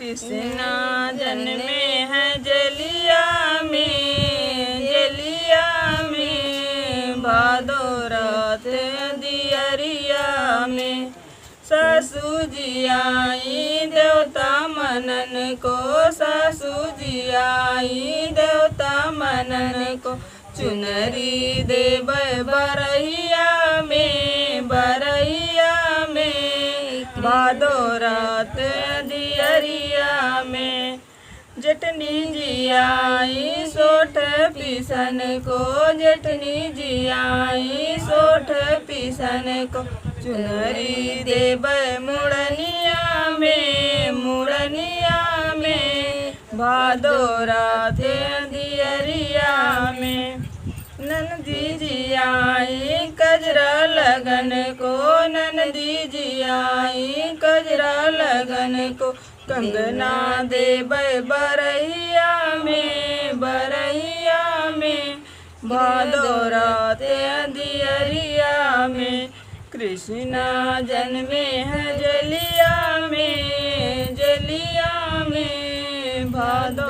कृष्णा जन्मे हैं जलिया में भादो रात दियरिया में। सासू जी आई देवता मनन को, सासू जी आई देवता मनन को। चुनरी देव बरहिया में भादो रात दियरिया में। जटनी जी आई सोठ पिसन को, जटनी जी आई सोठ पिसन को। चुनरी देव मुड़निया में भादो रात दियरिया में। नंदी जी आई कजरा लगन को, नंदी जी आई कजरा लगन को। कंगना देव बरहिया में भादो रात दियरिया में। कृष्णा जन्मे हैं जलिया में भादो